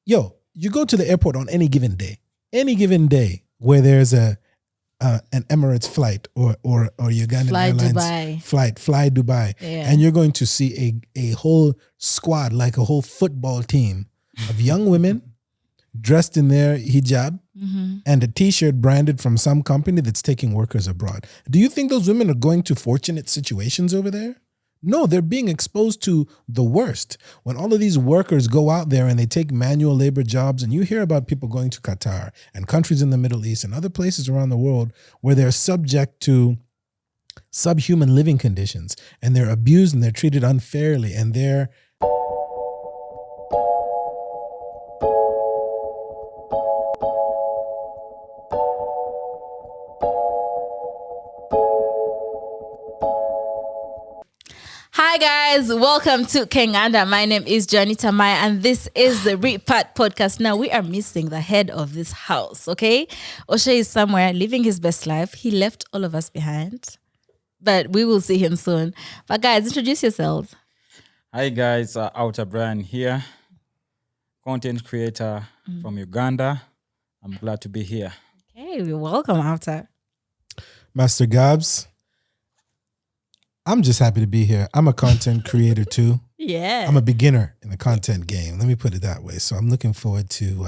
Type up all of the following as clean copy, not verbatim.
you go to the airport on any given day where there's an Emirates flight or Ugandan Fly Airlines Dubai. fly Dubai, Yeah. and you're going to see a whole squad, like a whole football team of young women dressed in their hijab and a t-shirt branded from some company that's taking workers abroad. Do you think those women are going to fortunate situations over there? No, they're being exposed to the worst. When all of these workers go out there and they take manual labor jobs, and you hear about people going to Qatar and countries in the Middle East and other places around the world where they're subject to subhuman living conditions, and they're abused and they're treated unfairly, and they're Hi guys, welcome to Kenganda. My name is Johnny Tamai and this is the REPAT podcast. Now we are missing the head of this house, okay? Oshay is somewhere living his best life. He left all of us behind, but we will see him soon. But guys, introduce yourselves. Hi guys, Outer Brian here, content creator from Uganda. I'm glad to be here. Okay, you're welcome, Outer. Master Gabs. I'm just happy to be here. I'm a content creator too. Yeah. I'm a beginner in the content game. Let me put it that way. So I'm looking forward to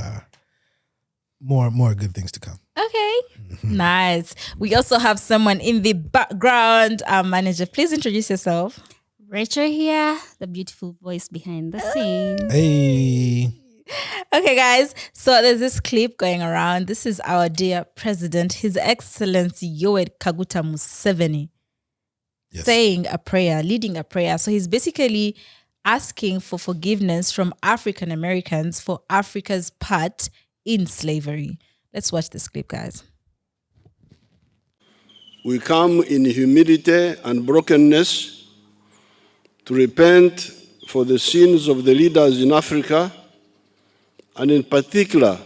more good things to come. Okay, nice. We also have someone in the background, our manager. Please introduce yourself. Rachel here, the beautiful voice behind the scene. Hey. Okay, guys. So there's this clip going around. This is our dear president, His Excellency Yoweri Museveni, saying a prayer, leading a prayer. So he's basically asking for forgiveness from African Americans for Africa's part in slavery. Let's watch this clip, guys. We come in humility and brokenness to repent for the sins of the leaders in Africa, and in particular,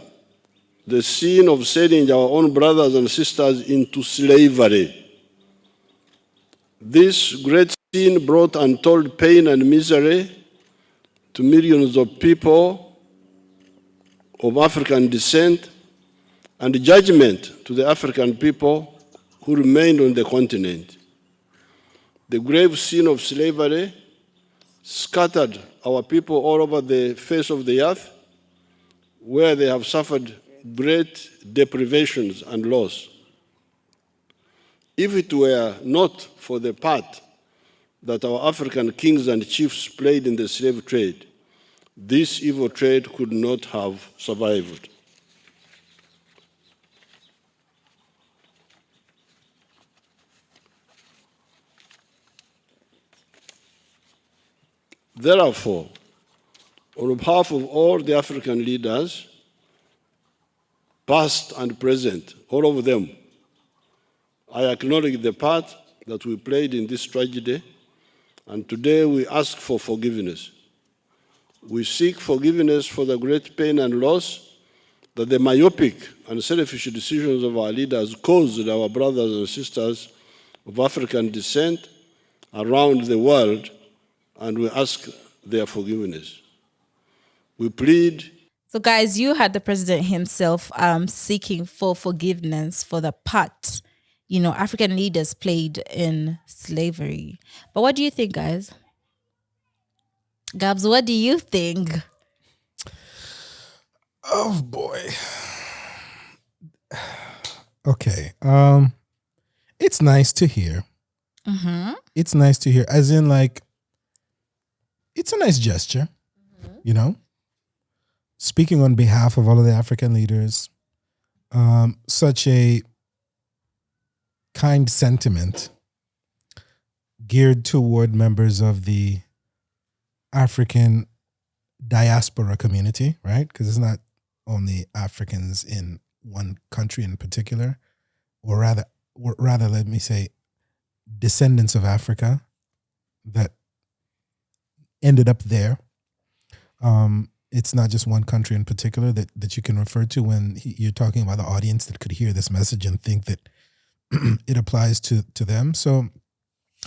the sin of selling our own brothers and sisters into slavery. This great sin brought untold pain and misery to millions of people of African descent, and judgment to the African people who remained on the continent. The grave sin of slavery scattered our people all over the face of the earth, where they have suffered great deprivations and loss. If it were not for the part that our African kings and chiefs played in the slave trade, this evil trade could not have survived. Therefore, on behalf of all the African leaders, past and present, all of them, I acknowledge the part that we played in this tragedy, and today we ask for forgiveness. We seek forgiveness for the great pain and loss that the myopic and selfish decisions of our leaders caused our brothers and sisters of African descent around the world, and we ask their forgiveness. We plead. So, guys, you had the president himself seeking for forgiveness for the part, African leaders played in slavery. But what do you think, guys? Gabs, what do you think? Oh boy. Okay. It's nice to hear. Mm-hmm. It's nice to hear, as in, like, it's a nice gesture, Speaking on behalf of all of the African leaders, such a kind sentiment geared toward members of the African diaspora community, right? Because it's not only Africans in one country in particular, or rather, let me say, descendants of Africa that ended up there. It's not just one country in particular that you can refer to when you're talking about the audience that could hear this message and think that it applies to them. So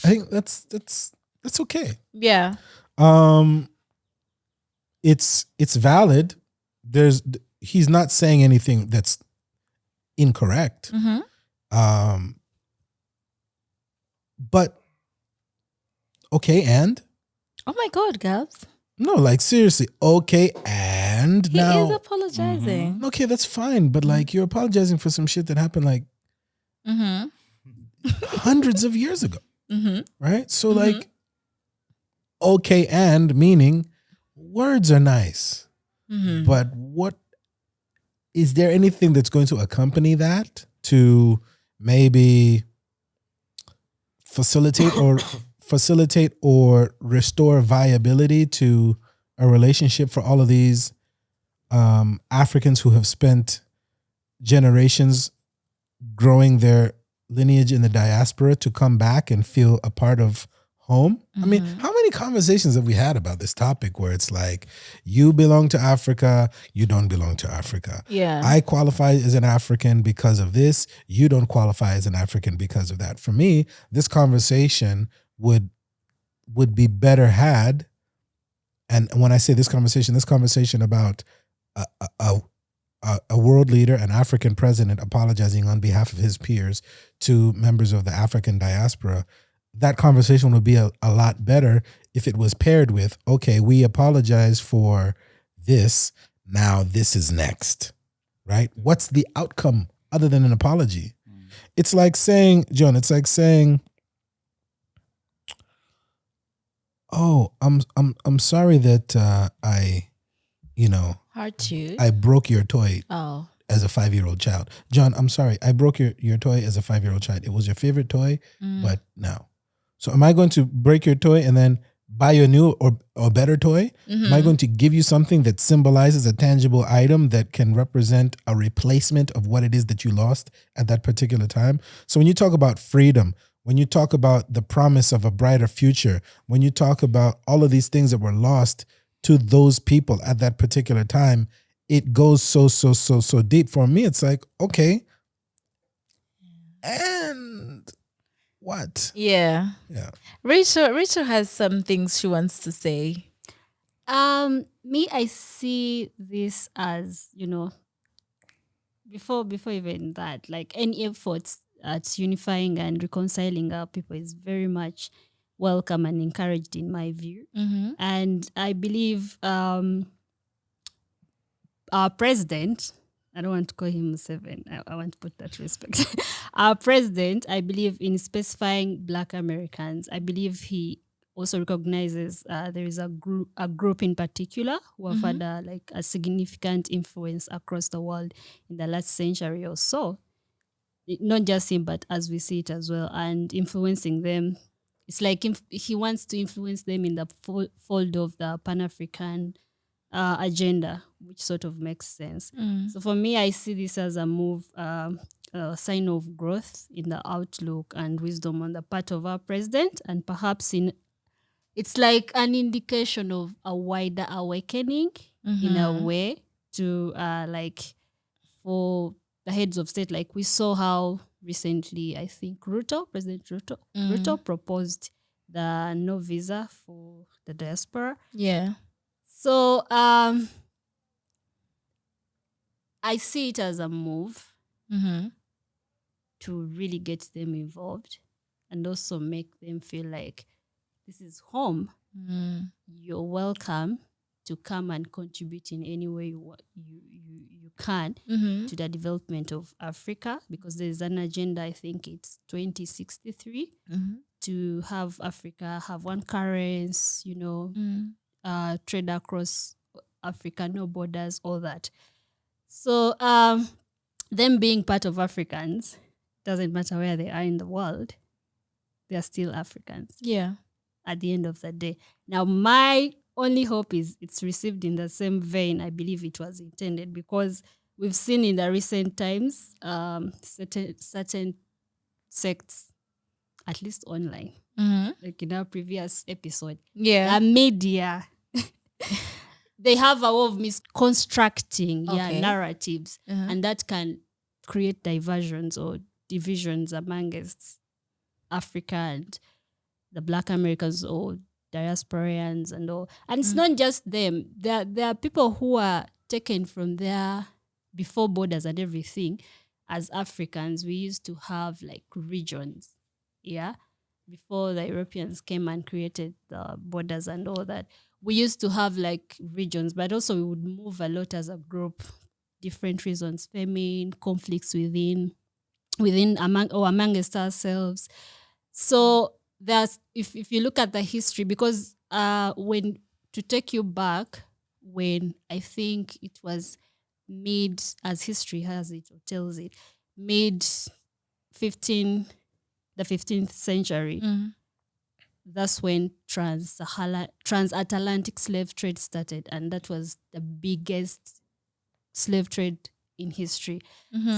I think that's okay. Yeah. It's valid he's not saying anything that's incorrect. But okay, and Oh my God, Gabs. no, like seriously, okay, and He now is apologizing. okay, that's fine, but like you're apologizing for some shit that happened like hundreds of years ago, right? So like, okay, and meaning words are nice, but what is there anything that's going to accompany that to maybe facilitate or restore viability to a relationship for all of these Africans who have spent generations growing their lineage in the diaspora to come back and feel a part of home? I mean, how many conversations have we had about this topic where it's like, you belong to Africa, you don't belong to Africa. Yeah. I qualify as an African because of this, you don't qualify as an African because of that. For me, this conversation would be better had, and when I say this conversation about a world leader, an African president apologizing on behalf of his peers to members of the African diaspora, that conversation would be a lot better if it was paired with, okay, we apologize for this, now this is next, right? What's the outcome other than an apology? It's like saying, John, oh, I'm sorry that I Hurt you. I broke your toy Oh. as a 5-year-old child. John, I'm sorry, I broke your toy as a 5-year-old child. It was your favorite toy, but no. So am I going to break your toy and then buy you a new or better toy? Am I going to give you something that symbolizes a tangible item that can represent a replacement of what it is that you lost at that particular time? So when you talk about freedom, when you talk about the promise of a brighter future, when you talk about all of these things that were lost to those people at that particular time, it goes so deep. For me, it's like, okay, and what? Yeah. Yeah. Rachel has some things she wants to say. Me, I see this as, before even that, like any efforts at unifying and reconciling our people is very much welcome and encouraged in my view. And I believe our president, I don't want to call him Museveni, I want to put that respect. Our president, I believe in specifying Black Americans, I believe he also recognizes there is a group in particular who have had a significant influence across the world in the last century or so. Not just him, but as we see it as well, and influencing them. It's like he wants to influence them in the fold of the Pan-African agenda, which sort of makes sense. So for me, I see this as a move, a sign of growth in the outlook and wisdom on the part of our president, and perhaps it's like an indication of a wider awakening in a way to for the heads of state. Like we saw how recently, I think President Ruto proposed the no visa for the diaspora. Yeah. So I see it as a move to really get them involved and also make them feel like this is home. You're welcome to come and contribute in any way you can to the development of Africa, because there's an agenda, I think it's 2063, to have Africa have one currency, trade across Africa, no borders, all that. So them being part of Africans, doesn't matter where they are in the world, they're still Africans. Yeah. At the end of the day. Now, my only hope is it's received in the same vein I believe it was intended, because we've seen in the recent times certain sects, at least online, like in our previous episode, Yeah. the media, they have a way of misconstructing narratives, and that can create diversions or divisions amongst Africa and the Black Americans or diasporans and all. And it's not just them. There are people who are taken from there before borders and everything. As Africans, we used to have like regions, yeah. Before the Europeans came and created the borders and all that, we used to have like regions, but also we would move a lot as a group, different reasons, famine, conflicts within amongst ourselves. So that's if you look at the history, because when to take you back, when I think it was mid, as history has it or tells it, mid 15th century. That's when transatlantic slave trade started, and that was the biggest slave trade in history.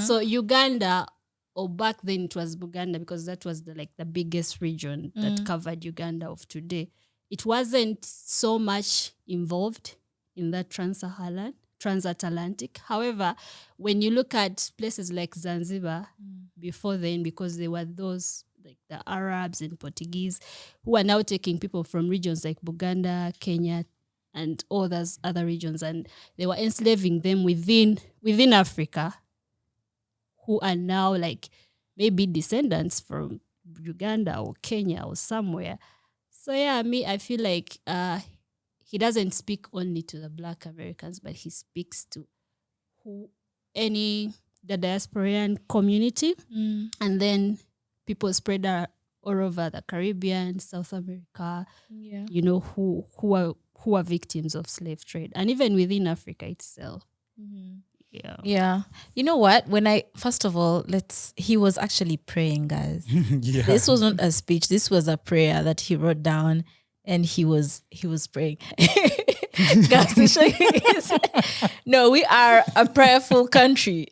So Uganda, or back then it was Buganda, because that was the biggest region that covered Uganda of today. It wasn't so much involved in that transatlantic. However, when you look at places like Zanzibar before then, because there were those like the Arabs and Portuguese who are now taking people from regions like Buganda, Kenya, and all those other regions, and they were enslaving them within Africa, who are now like maybe descendants from Uganda or Kenya or somewhere. So yeah, I feel like he doesn't speak only to the Black Americans, but he speaks to the diasporan community, and then people spread out all over the Caribbean, South America, who are victims of slave trade, and even within Africa itself. Yeah. You know what? First of all, he was actually praying, guys. Yeah. This wasn't a speech. This was a prayer that he wrote down, and he was praying. Guys, no, we are a prayerful country.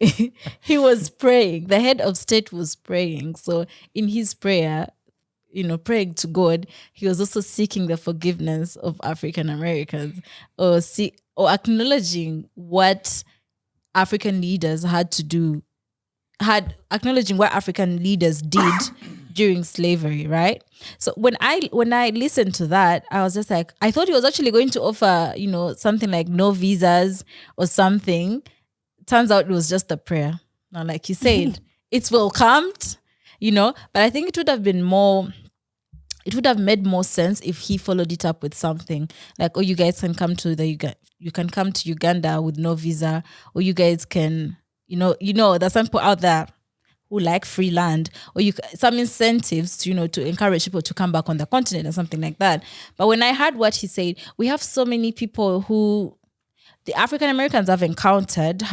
He was praying. The head of state was praying. So in his prayer, praying to God, he was also seeking the forgiveness of African Americans, or acknowledging what African leaders acknowledging what African leaders did during slavery, right? So when I listened to that, I was just like, I thought he was actually going to offer, something like no visas or something. Turns out it was just a prayer. Now, like he said, it's welcomed, but I think it would have made more sense if he followed it up with something like, oh, you guys can come to you can come to Uganda with no visa, or you guys can, there's some people out there who like free land, or some incentives to, to encourage people to come back on the continent or something like that. But when I heard what he said, we have so many people who the African Americans I've encountered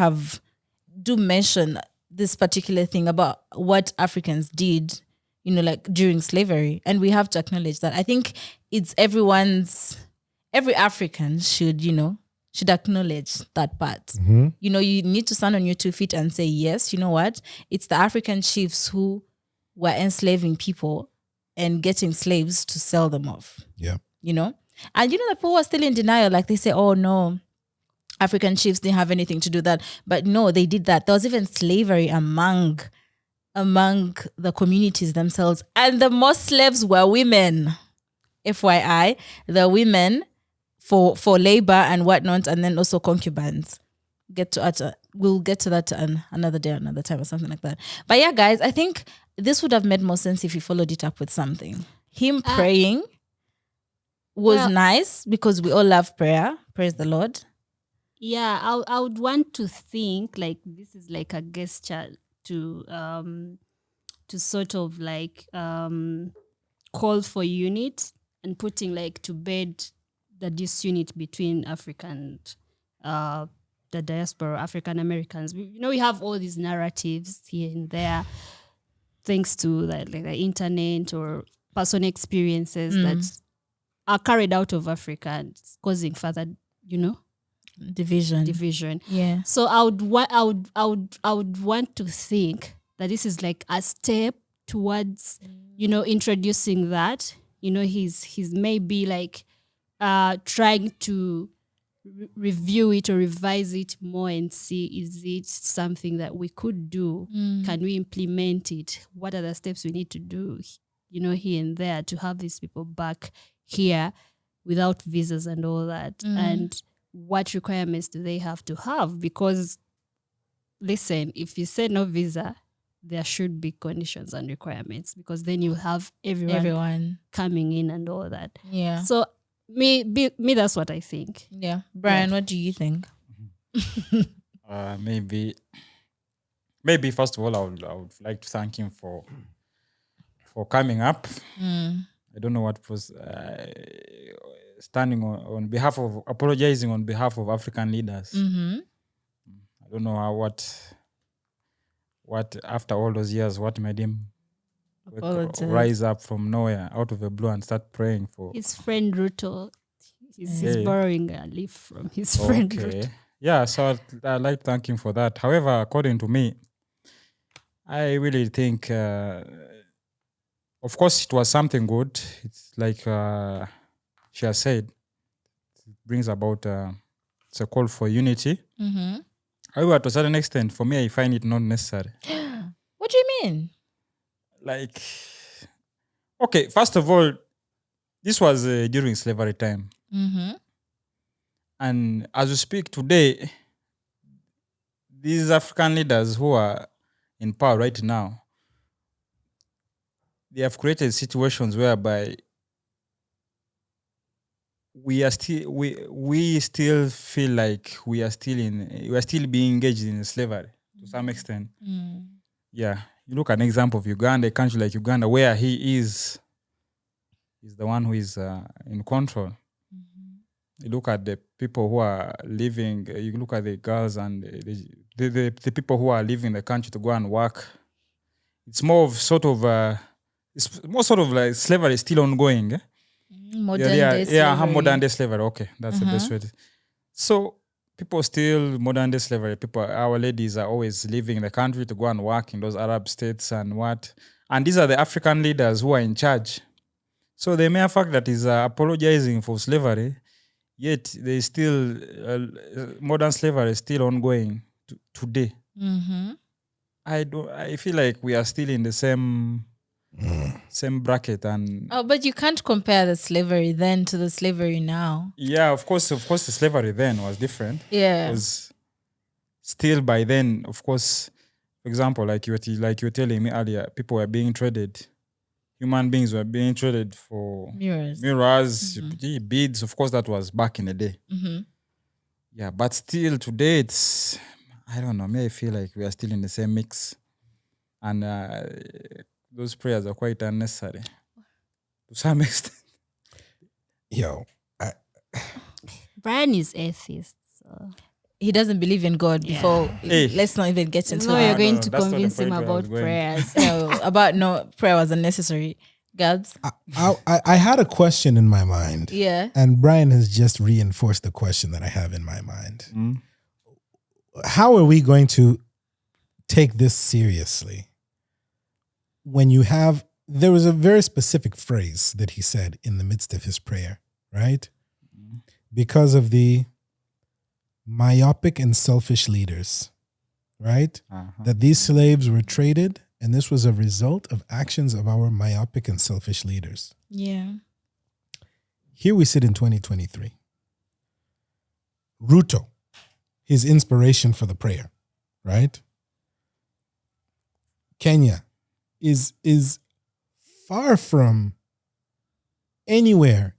do mention this particular thing about what Africans did, during slavery. And we have to acknowledge that. I think it's every African should acknowledge that part. You need to stand on your 2 feet and say, yes, you know what? It's the African chiefs who were enslaving people and getting slaves to sell them off. Yeah. And the people are still in denial. Like they say, oh no, African chiefs didn't have anything to do that. But no, they did that. There was even slavery among the communities themselves. And the most slaves were women. FYI, the women for labor and whatnot, and then also concubines. We'll get to that another day, another time, or something like that. But yeah, guys, I think this would have made more sense if he followed it up with something. Him praying was nice, because we all love prayer. Praise the Lord. Yeah, I would want to think like this is like a gesture to sort of like call for unity and putting like to bed the disunity between African the diaspora, African Americans. We have all these narratives here and there, thanks to like the internet or personal experiences that are carried out of Africa and causing further, division. Yeah. So I would want to think that this is like a step towards, introducing that. He's maybe like trying to review it or revise it more and see, is it something that we could do? Can we implement it? What are the steps we need to do, here and there to have these people back here without visas and all that? And what requirements do they have to have? Because, listen, if you say no visa, there should be conditions and requirements, because then you have everyone coming in and all that. Yeah. So me, that's what I think. Yeah. Brian, what do you think? Maybe first of all, I would like to thank him for coming up. I don't know what was standing on behalf of, apologizing on behalf of African leaders. I don't know what after all those years, what made him rise up from nowhere, out of the blue, and start praying for his friend Ruto. He's borrowing a leaf from his friend Ruto. Yeah, so I'd like to thank him for that. However, according to me, I really think, of course, it was something good. It's like she has said, it brings about, it's a call for unity. However, to a certain extent, for me, I find it not necessary. What do you mean? Like, okay, first of all, this was during slavery time. And as we speak today, these African leaders who are in power right now, they have created situations whereby we still feel like we are still being engaged in slavery to some extent. Yeah, you look at an example of Uganda, a country like Uganda, where he is the one who is in control. You look at the people who are living. You look at the girls and the people who are leaving the country to go and work. It's more of sort of like slavery is still ongoing. Modern day slavery. Modern day slavery. Okay, that's the best way. So people still modern day slavery. Our ladies are always leaving the country to go and work in those Arab states and what. And these are the African leaders who are in charge. So the mere fact that he's apologizing for slavery, yet there is still modern slavery is still ongoing today. I feel like we are still in the same bracket. And but you can't compare the slavery then to the slavery now. Yeah, of course, the slavery then was different. Yeah, because still by then, of course, for example, like you were telling me earlier, people were being traded. Human beings were being traded for mirrors, beads. Of course, that was back in the day. Yeah, but still today, it's, I don't know, I feel like we are still in the same mix. And those prayers are quite unnecessary to some extent. Yo, Brian is atheist, so he doesn't believe in God. Before, let's not even get into you're going to that's not the convince him point where I was about going. prayers. about prayer was unnecessary. Gads? I had a question in my mind. Yeah. And Brian has just reinforced the question that I have in my mind. How are we going to take this seriously when there was a very specific phrase that he said in the midst of his prayer, right? Because of the myopic and selfish leaders, right? That these slaves were traded, and this was a result of actions of our myopic and selfish leaders. Yeah. Here we sit in 2023. Ruto, his inspiration for the prayer, right? Kenya is far from anywhere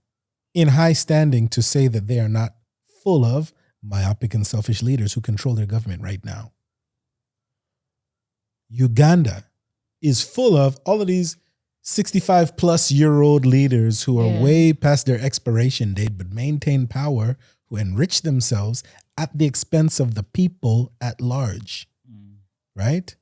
in high standing to say that they are not full of myopic and selfish leaders who control their government right now. Uganda is full of all of these 65 plus year old leaders who are way past their expiration date but maintain power, who enrich themselves at the expense of the people at large, right?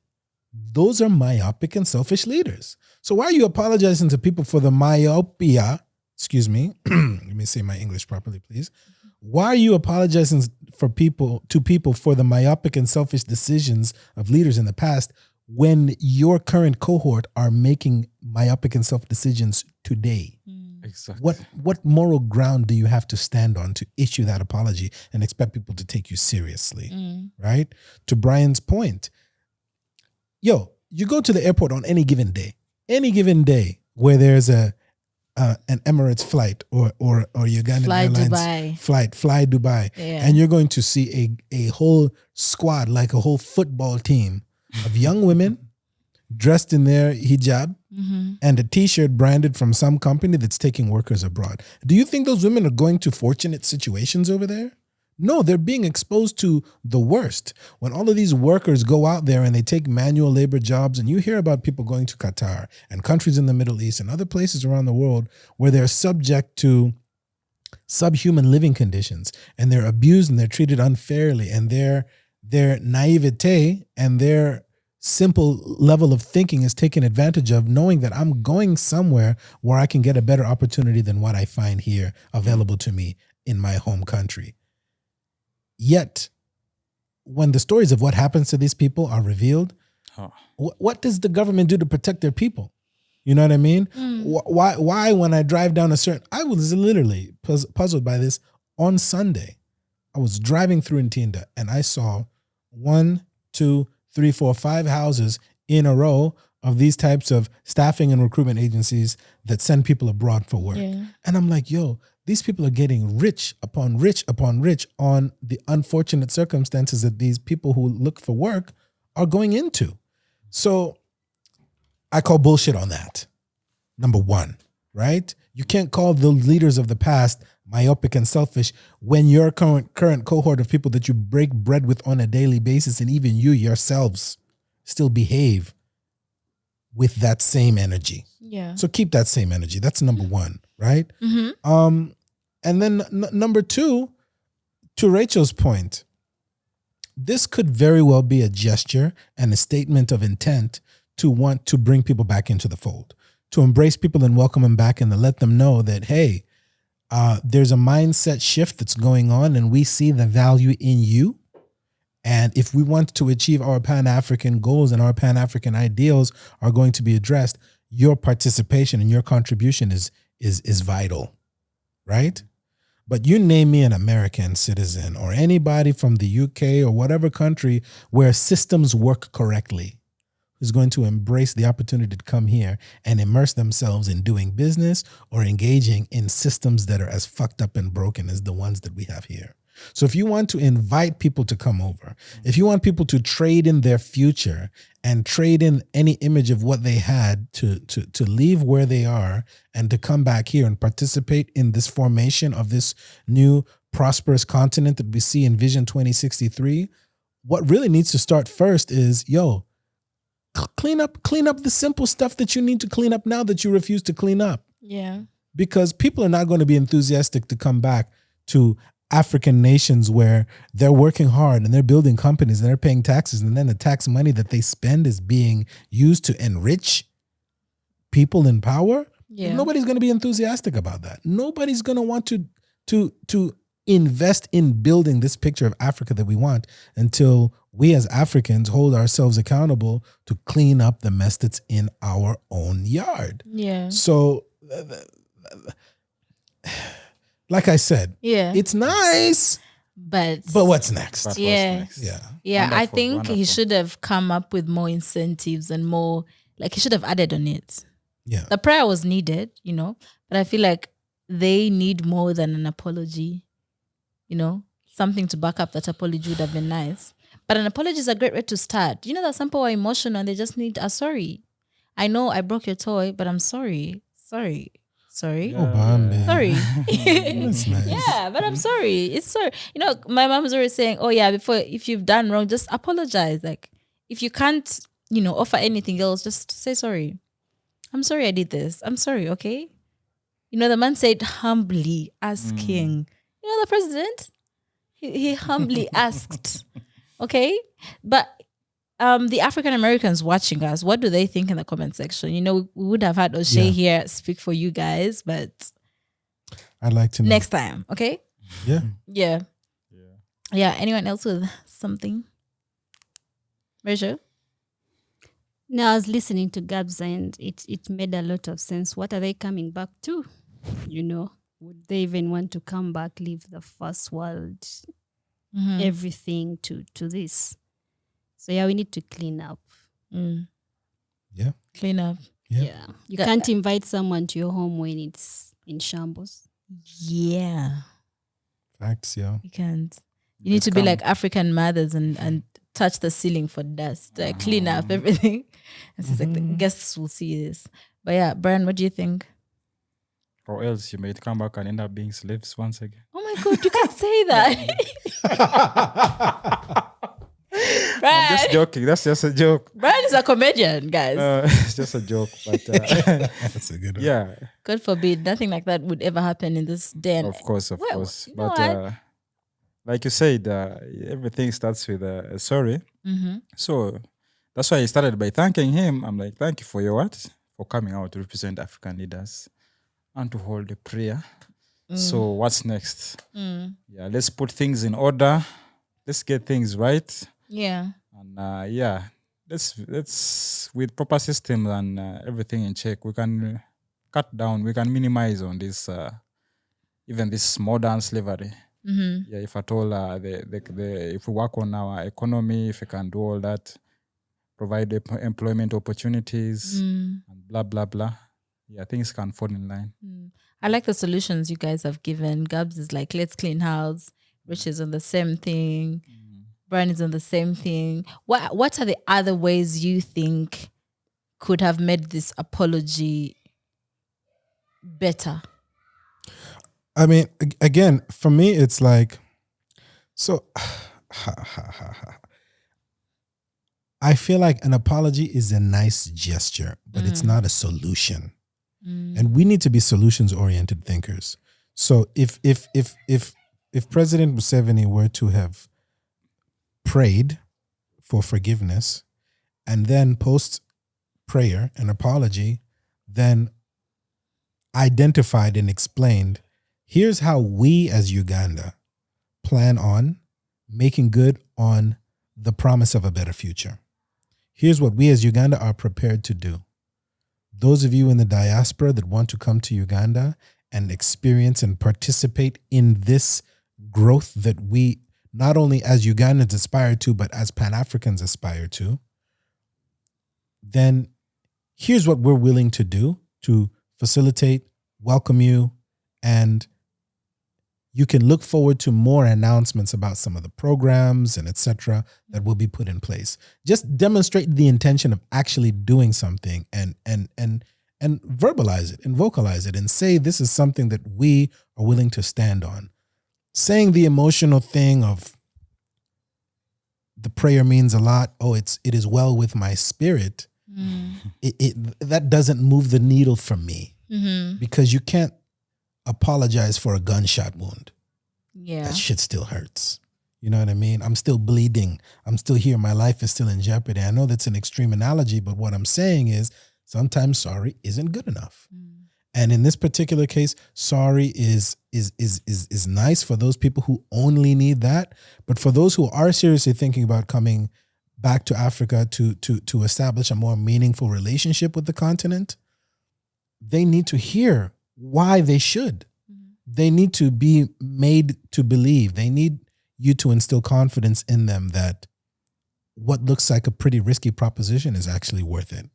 Those are myopic and selfish leaders. So why are you apologizing to people for the myopia? Excuse me. Let me say my English properly, please. Why are you apologizing to people for the myopic and selfish decisions of leaders in the past when your current cohort are making myopic and selfish decisions today? Exactly. What moral ground do you have to stand on to issue that apology and expect people to take you seriously? Right? To Brian's point, you go to the airport on any given day where there's a an Emirates flight or Ugandan Fly Airlines Dubai. fly Dubai, Yeah. and you're going to see a whole squad, like a whole football team of young women dressed in their hijab and a T-shirt branded from some company that's taking workers abroad. Do you think those women are going to fortunate situations over there? No, they're being exposed to the worst. When all of these workers go out there and they take manual labor jobs, and you hear about people going to Qatar and countries in the Middle East and other places around the world where they're subject to subhuman living conditions and they're abused and they're treated unfairly, and their naivete and their simple level of thinking is taken advantage of, knowing that I'm going somewhere where I can get a better opportunity than what I find here available to me in my home country. Yet, when the stories of what happens to these people are revealed, what does the government do to protect their people? You know what I mean? Why when I drive down I was literally puzzled by this. On Sunday, I was driving through Ntinda and I saw 1, 2, 3, 4, 5 houses in a row of these types of staffing and recruitment agencies that send people abroad for work. Yeah. And I'm like, yo, these people are getting rich upon rich upon rich on the unfortunate circumstances that these people who look for work are going into. So I call bullshit on that. Number one, right? You can't call the leaders of the past myopic and selfish when your current cohort of people that you break bread with on a daily basis, and even you yourselves, still behave with that same energy. Yeah. So keep that same energy. That's number one, right? And then number two, to Rachel's point, this could very well be a gesture and a statement of intent to want to bring people back into the fold, to embrace people and welcome them back, and to let them know that, hey, there's a mindset shift that's going on and we see the value in you. And if we want to achieve our Pan-African goals and our Pan-African ideals are going to be addressed, your participation and your contribution is vital, right? But you name me an American citizen or anybody from the UK or whatever country where systems work correctly, who's going to embrace the opportunity to come here and immerse themselves in doing business or engaging in systems that are as fucked up and broken as the ones that we have here. So if you want to invite people to come over, if you want people to trade in their future and trade in any image of what they had to leave where they are and to come back here and participate in this formation of this new prosperous continent that we see in Vision 2063, what really needs to start first is, clean up the simple stuff that you need to clean up now that you refuse to clean up. Yeah. Because people are not going to be enthusiastic to come back to African nations where they're working hard and they're building companies and they're paying taxes, and then the tax money that they spend is being used to enrich people in power. Yeah. Nobody's going to be enthusiastic about that. Nobody's going to want to invest in building this picture of Africa that we want until we as Africans hold ourselves accountable to clean up the mess that's in our own yard. Yeah. So, like I said, It's nice, but what's next? But what's Yeah. next? Yeah, I Wonderful, think he wonderful. should have come up with more incentives and more, like he should have added on it. Yeah. The prayer was needed, but I feel like they need more than an apology, something to back up that apology would have been nice. But an apology is a great way to start. You know that some people are emotional and they just need a sorry. I know I broke your toy, but I'm sorry. Sorry. Oh, Bambi. Sorry. That's nice. Yeah, but I'm sorry. It's sorry. My mom was always saying, oh yeah, if you've done wrong, just apologize. Like if you can't, offer anything else, just say sorry. I'm sorry I did this. I'm sorry, okay? The man said humbly asking. The president, he humbly asked. Okay? But the African Americans watching us, what do they think in the comment section? We would have had O'Shea here speak for you guys, but I'd like to know. next time, okay? Yeah. Yeah. Anyone else with something? Rachel? No, I was listening to Gabs and it made a lot of sense. What are they coming back to? Would they even want to come back, leave the first world, everything to this? So yeah, we need to clean up. Yeah. Clean up. Yeah. You can't invite someone to your home when it's in shambles. Yeah. Facts, yo. You can't. You need to be like African mothers and touch the ceiling for dust, like clean up everything. And so it's like the guests will see this. But yeah, Brian, what do you think? Or else you might come back and end up being slaves once again. Oh my God, you can't say that. Brian, I'm just joking. That's just a joke. Brian is a comedian, guys. It's just a joke. But That's a good one. yeah, God forbid, nothing like that would ever happen in this day. And of course. you know But what? like you said, everything starts with a sorry. Mm-hmm. So that's why I started by thanking him. I'm like, thank you for your what? For coming out to represent African leaders and to hold a prayer. So what's next? Yeah, let's put things in order. Let's get things right. Yeah. And let's with proper system and everything in check, we can cut down, we can minimize on this even this modern slavery. Mm-hmm. Yeah, if at all if we work on our economy, if we can do all that, provide employment opportunities and blah blah blah. Yeah, things can fall in line. I like the solutions you guys have given. Gabs is like, let's clean house. Rich is on the same thing. Brian is on the same thing. What are the other ways you think could have made this apology better? I mean, again, for me, it's like, so I feel like an apology is a nice gesture, but it's not a solution. And we need to be solutions-oriented thinkers. So if President Museveni were to have prayed for forgiveness and then post prayer and apology, then identified and explained, here's how we as Uganda plan on making good on the promise of a better future. Here's what we as Uganda are prepared to do. Those of you in the diaspora that want to come to Uganda and experience and participate in this growth that we not only as Ugandans aspire to, but as Pan-Africans aspire to, then here's what we're willing to do to facilitate, welcome you, and you can look forward to more announcements about some of the programs and etc. that will be put in place. Just demonstrate the intention of actually doing something and verbalize it and vocalize it and say this is something that we are willing to stand on. Saying the emotional thing of the prayer means a lot. Oh, it is well with my spirit. That doesn't move the needle for me because you can't apologize for a gunshot wound. Yeah. That shit still hurts. You know what I mean? I'm still bleeding. I'm still here. My life is still in jeopardy. I know that's an extreme analogy, but what I'm saying is sometimes sorry isn't good enough. And in this particular case, sorry is nice for those people who only need that. But for those who are seriously thinking about coming back to Africa to establish a more meaningful relationship with the continent, they need to hear why they should. They need to be made to believe. They need you to instill confidence in them that what looks like a pretty risky proposition is actually worth it.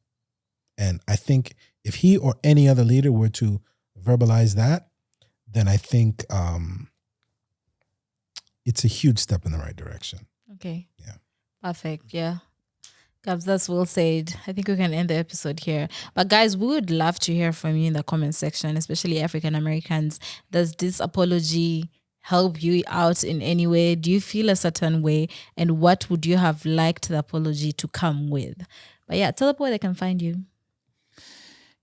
And I think if he or any other leader were to verbalize that, then I think it's a huge step in the right direction. Okay. Yeah. Perfect. Yeah. Gabs, that's well said. I think we can end the episode here. But guys, we would love to hear from you in the comment section, especially African Americans. Does this apology help you out in any way? Do you feel a certain way? And what would you have liked the apology to come with? But yeah, tell people where they can find you.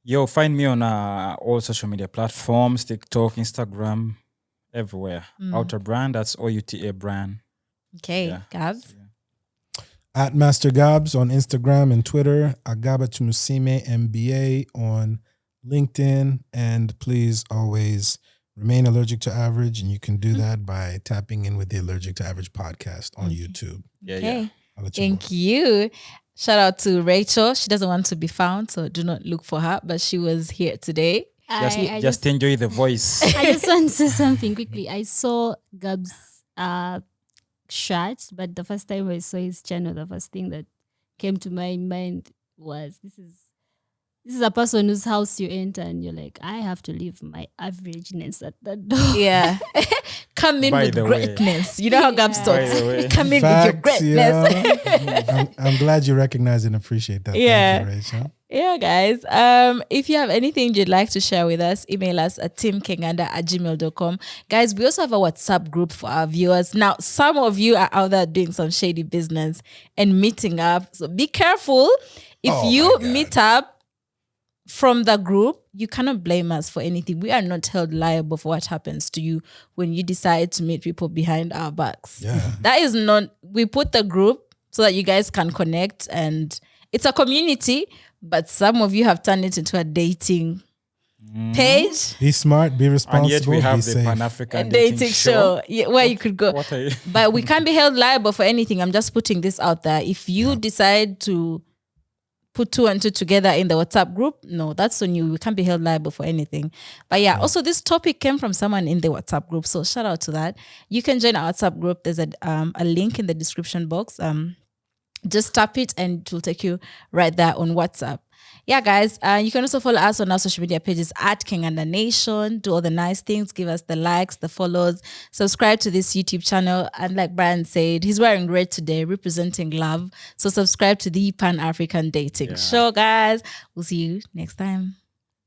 Yo, find me on all social media platforms, TikTok, Instagram, everywhere. Outer Brand, that's OUTA Brand. Okay, Yeah. Gabs. At Master Gabs on Instagram and Twitter, Agaba Tumusime MBA on LinkedIn, and please always remain allergic to average, and you can do that by tapping in with the Allergic to Average podcast on YouTube. Okay. I'll let you Thank go. you. Shout out to Rachel. She doesn't want to be found, so do not look for her, but she was here today. Just enjoy the voice. I just want to say something quickly. I saw Gab's shirt, but the first time I saw his channel, the first thing that came to my mind was this is This is a person whose house you enter and you're like, I have to leave my averageness at that door. Yeah. Come in By with the way. greatness. You know how Gab By starts. the way. Come in with your greatness. Yeah. I'm glad you recognize and appreciate that. Yeah. Thank you, Rachel. Yeah, guys. If you have anything you'd like to share with us, email us at teamkenganda@gmail.com. Guys, we also have a WhatsApp group for our viewers. Now, some of you are out there doing some shady business and meeting up. So be careful. If Oh you my God. meet up from the group, you cannot blame us for anything. We are not held liable for what happens to you when you decide to meet people behind our backs. Yeah. That is not, we put the group so that you guys can connect, and it's a community, but some of you have turned it into a dating page. Be smart, be And responsible, yet we be have the safe. Pan-African Dating show. Yeah, where you could go. What are you? But we can't be held liable for anything. I'm just putting this out there. If you decide to put 2 and 2 together in the WhatsApp group, no, that's on you. We can't be held liable for anything. But yeah, also this topic came from someone in the WhatsApp group. So shout out to that. You can join our WhatsApp group. There's a link in the description box. Just tap it and it will take you right there on WhatsApp. Yeah, guys, you can also follow us on our social media pages at Kenganda Nation. Do all the nice things. Give us the likes, the follows. Subscribe to this YouTube channel. And like Brian said, he's wearing red today, representing love. So subscribe to the Pan-African Dating Show, guys. We'll see you next time.